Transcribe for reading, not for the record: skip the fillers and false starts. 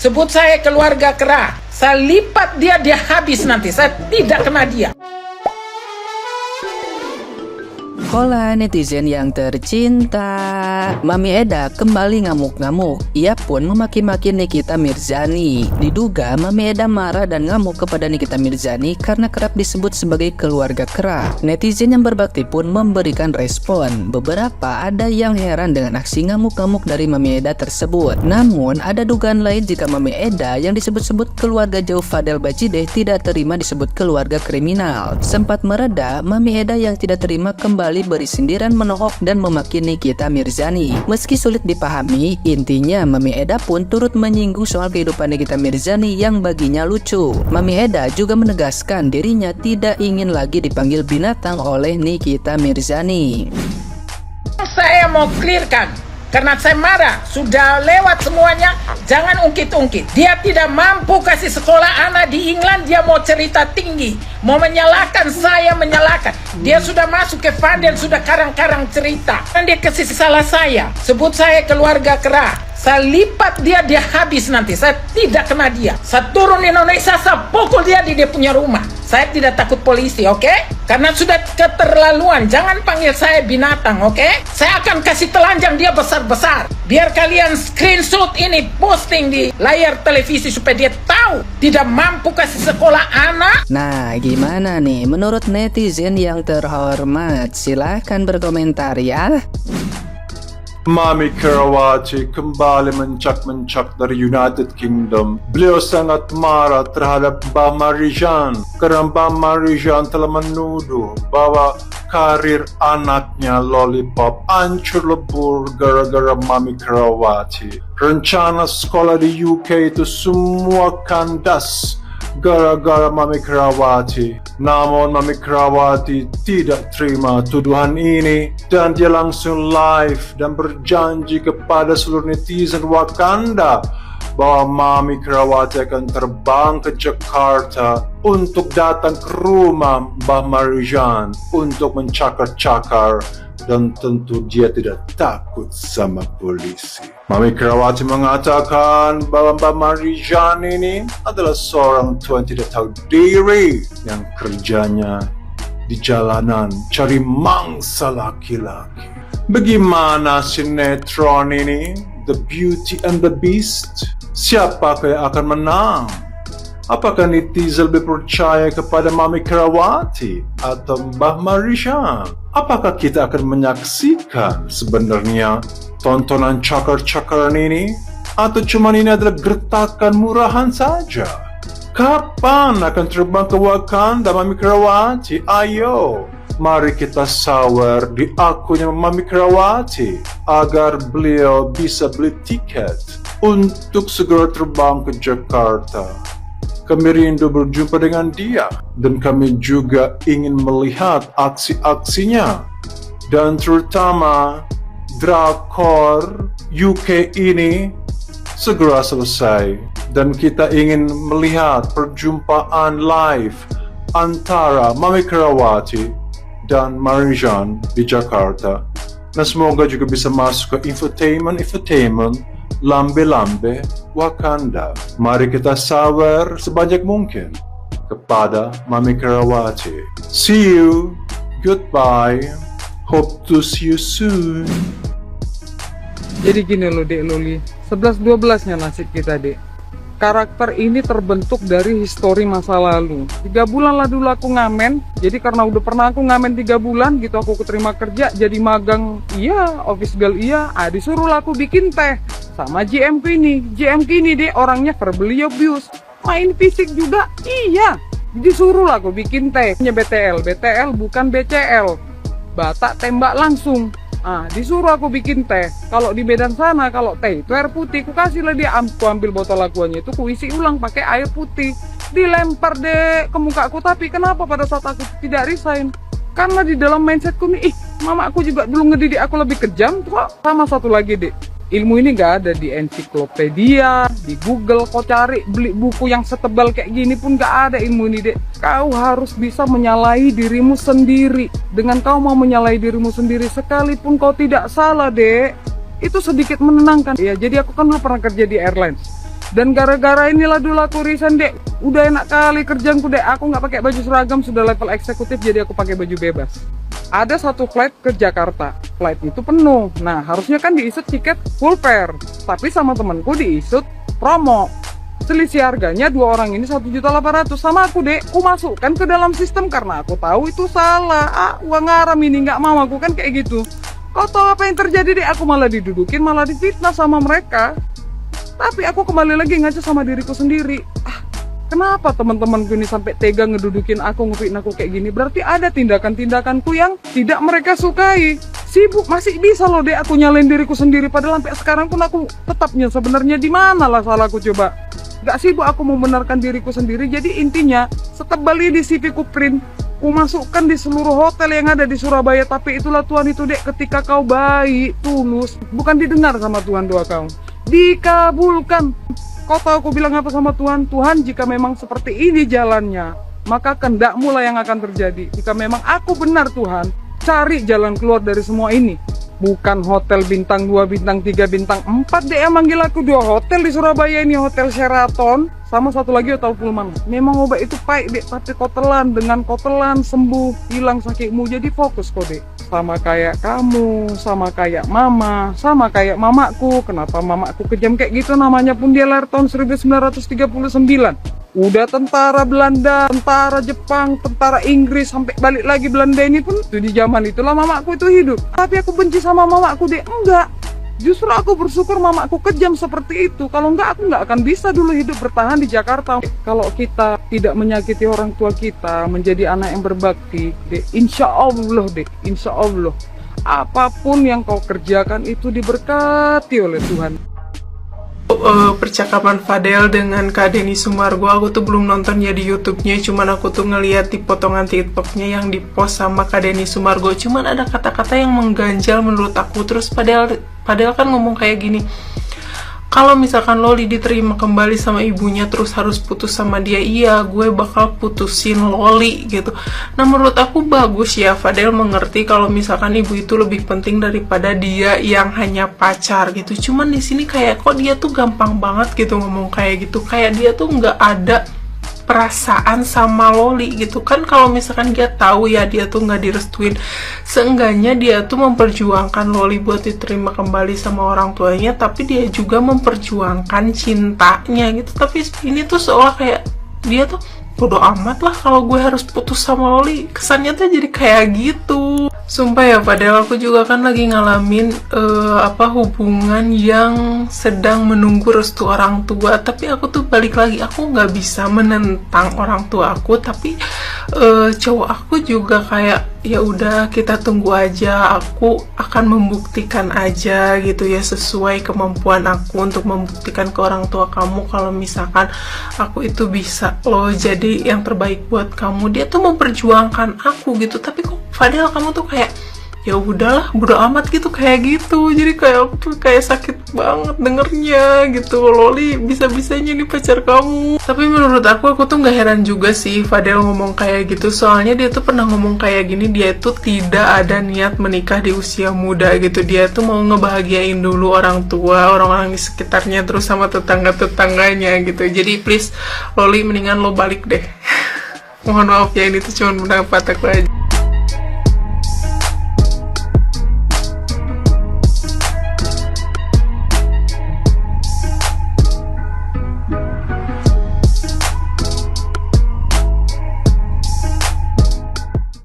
Sebut saya keluarga kera. Saya lipat dia habis nanti. Saya tidak kena dia. Hola netizen yang tercinta, Mami Eda kembali ngamuk-ngamuk. Ia pun memaki-maki Nikita Mirzani. Diduga Mami Eda marah dan ngamuk kepada Nikita Mirzani karena kerap disebut sebagai keluarga kera. Netizen yang berbakti pun memberikan respon. Beberapa ada yang heran dengan aksi ngamuk-ngamuk dari Mami Eda tersebut. Namun ada dugaan lain jika Mami Eda yang disebut-sebut keluarga jauh Fadel Bajideh tidak terima disebut keluarga kriminal. Sempat mereda, Mami Eda yang tidak terima kembali beri sindiran, menohok dan memaki Nikita Mirzani. Meski sulit dipahami, intinya Mami Eda pun turut menyinggung soal kehidupan Nikita Mirzani yang baginya lucu. Mami Eda juga menegaskan dirinya tidak ingin lagi dipanggil binatang oleh Nikita Mirzani. Saya mau clearkan, karena saya marah, sudah lewat semuanya, jangan ungkit-ungkit. Dia tidak mampu kasih sekolah anak di England, dia mau cerita tinggi, mau menyalahkan saya, menyalahkan. Dia sudah masuk ke Fadel, sudah karang-karang cerita. Dan dia kasih salah saya, sebut saya keluarga kera. Saya lipat dia habis nanti, saya tidak kena dia. Saya turun Indonesia, saya pukul dia di dia punya rumah. Saya tidak takut polisi, oke? Karena sudah keterlaluan, jangan panggil saya binatang, oke? Saya akan kasih telanjang dia besar-besar. Biar kalian screenshot ini, posting di layar televisi supaya dia tahu tidak mampu kasih sekolah anak. Nah, gimana nih menurut netizen yang terhormat? Silahkan berkomentar ya. Mami Karawaci kembali mencak-mencak dari United Kingdom. Beliau sangat marah terhadap Mbak Marijan karena Mbak Marijan telah menuduh bahwa karir anaknya Lollipop hancur lebur gara-gara Mami Karawaci. Rencana sekolah di UK itu semua kandas gara-gara Mami Karawaci. Namun Mami Karawaci tidak terima tuduhan ini dan dia langsung live dan berjanji kepada seluruh netizen Wakanda bahwa Mami Karawaci akan terbang ke Jakarta untuk datang ke rumah Mbah Marijan untuk mencakar-cakar, dan tentu dia tidak takut sama polisi. Mami Karawaci mengatakan bahwa Mbak Marijan ini adalah seorang tuan tidak tahu diri yang kerjanya di jalanan cari mangsa laki-laki. Bagaimana sinetron ini, The Beauty and the Beast? Siapakah yang akan menang? Apakah netizen lebih percaya kepada Mami Karawaci atau Mbah Marijan? Apakah kita akan menyaksikan sebenarnya tontonan cakar-cakaran ini? Atau cuma ini adalah gertakan murahan saja? Kapan akan terbang ke Wakanda Mami Karawaci? Ayo, mari kita sawer di akunnya Mami Karawaci agar beliau bisa beli tiket untuk segera terbang ke Jakarta. Kami rindu berjumpa dengan dia dan kami juga ingin melihat aksi-aksinya, dan terutama drakor UK ini segera selesai, dan kita ingin melihat perjumpaan live antara Mami Karawaci dan Marijan di Jakarta, dan semoga juga bisa masuk ke infotainment lambe-lambe Wakanda. Mari kita sawer sebanyak mungkin kepada Mami Karawaci. See you, goodbye, hope to see you soon. Jadi gini loh Dek Loli, 11-12 nya nasib kita Dek. Karakter ini terbentuk dari histori masa lalu. 3 bulan lah dulu aku ngamen. Jadi karena udah pernah aku ngamen 3 bulan gitu, aku keterima kerja jadi magang. Iya, office girl iya. Disuruh lah aku bikin teh sama GM ini. GM ini deh orangnya verbally abuse. Main fisik juga. Iya. Disuruh lah aku bikin teh. BTL bukan BCL. Batak tembak langsung. Disuruh aku bikin teh. Kalau di Medan sana, kalau teh itu air putih, ku kasih lah dia, aku ambil botol aquanya itu, ku isi ulang pakai air putih, dilempar deh ke muka aku. Tapi kenapa pada saat aku tidak resign? Karena di dalam mindsetku nih, mama aku juga dulu ngedidik aku lebih kejam kok. Sama satu lagi deh, ilmu ini gak ada di ensiklopedia, di Google. Kau cari beli buku yang setebal kayak gini pun gak ada ilmu ini dek. Kau harus bisa menyalahi dirimu sendiri. Dengan kau mau menyalahi dirimu sendiri sekalipun kau tidak salah dek, itu sedikit menenangkan. Ya, jadi aku kan dulu pernah kerja di airlines. Dan gara-gara inilah dulu aku resign dek. Udah enak kali kerjaanku dek. Aku nggak pakai baju seragam, sudah level eksekutif, jadi aku pakai baju bebas. Ada satu flight ke Jakarta, flight itu penuh. Nah harusnya kan diisut tiket full fare, tapi sama temanku diisut promo. Selisih harganya dua orang ini 1.800.000 sama aku dek. Aku masukkan ke dalam sistem karena aku tahu itu salah. Uang haram ini, nggak mau aku kan kayak gitu. Kau tahu apa yang terjadi dek? Aku malah didudukin, malah difitnah sama mereka. Tapi aku kembali lagi ngaca sama diriku sendiri. Kenapa teman-temanku ini sampai tega ngedudukin aku, ngefitnah aku kayak gini? Berarti ada tindakan-tindakanku yang tidak mereka sukai. Sibuk masih bisa loh dek aku nyalain diriku sendiri, padahal sampai sekarang pun aku tetapnya sebenarnya di mana lah salahku coba. Gak sibuk aku membenarkan diriku sendiri. Jadi intinya setebal ini CV ku print, ku masukkan di seluruh hotel yang ada di Surabaya. Tapi itulah Tuhan itu dek, ketika kau baik, tulus, bukan didengar sama Tuhan doa kau, dikabulkan. Kau tahu aku bilang apa sama Tuhan? Tuhan, jika memang seperti ini jalannya, maka kehendakmu lah yang akan terjadi. Jika memang aku benar Tuhan, cari jalan keluar dari semua ini. Bukan hotel bintang 2, bintang 3, bintang 4 deh yang manggil aku. 2 hotel di Surabaya ini, Hotel Sheraton, sama satu lagi Hotel Pullman. Memang obat itu pahit dek, tapi kau telan. Dengan kau telan, sembuh, hilang sakitmu. Jadi fokus kau dek. Sama kayak kamu, sama kayak mama, sama kayak mamaku. Kenapa mamaku kejam kayak gitu? Namanya pun dia lahir tahun 1939. Udah tentara Belanda, tentara Jepang, tentara Inggris, sampai balik lagi Belanda ini pun itu di zaman itulah mamaku itu hidup. Tapi aku benci sama mamaku deh? Enggak. Justru aku bersyukur mamaku kejam seperti itu. Kalau enggak, aku enggak akan bisa dulu hidup bertahan di Jakarta. Kalau kita tidak menyakiti orang tua kita, menjadi anak yang berbakti, deh, insya Allah deh, insya Allah, apapun yang kau kerjakan itu diberkati oleh Tuhan. Percakapan Fadel dengan Kak Denny Sumargo, aku tuh belum nonton ya di YouTube-nya, cuman aku tuh ngeliat di potongan TikTok-nya yang dipost sama Kak Denny Sumargo. Cuman ada kata-kata yang mengganjal menurut aku. Terus Fadel kan ngomong kayak gini, kalau misalkan Loli diterima kembali sama ibunya terus harus putus sama dia, iya gue bakal putusin Loli gitu. Nah menurut aku bagus ya Fadel mengerti kalau misalkan ibu itu lebih penting daripada dia yang hanya pacar gitu. Cuman di sini kayak kok dia tuh gampang banget gitu ngomong kayak gitu, kayak dia tuh nggak ada perasaan sama Loli gitu kan. Kalau misalkan dia tahu ya dia tuh nggak direstuin, seenggaknya dia tuh memperjuangkan Loli buat diterima kembali sama orang tuanya, tapi dia juga memperjuangkan cintanya gitu. Tapi ini tuh seolah kayak dia tuh bodo amat lah kalau gue harus putus sama Loli, kesannya tuh jadi kayak gitu. Sumpah ya padahal aku juga kan lagi ngalamin hubungan yang sedang menunggu restu orang tua. Tapi aku tuh balik lagi, aku nggak bisa menentang orang tua aku, tapi cowok aku juga kayak ya udah kita tunggu aja, aku akan membuktikan aja gitu ya, sesuai kemampuan aku untuk membuktikan ke orang tua kamu kalau misalkan aku itu bisa loh jadi yang terbaik buat kamu. Dia tuh memperjuangkan aku gitu, tapi kok Fadel kamu tuh kayak ya udahlah bodo amat gitu kayak gitu. Jadi kayak aku tuh kayak sakit banget dengernya gitu. Loli bisa-bisanya nih pacar kamu. Tapi menurut aku tuh nggak heran juga sih Fadel ngomong kayak gitu, soalnya dia tuh pernah ngomong kayak gini, dia tuh tidak ada niat menikah di usia muda gitu. Dia tuh mau ngebahagiain dulu orang tua, orang-orang di sekitarnya, terus sama tetangga-tetangganya gitu. Jadi please Loli mendingan lo balik deh. Mohon maaf ya, ini tuh cuma pendapat aku aja.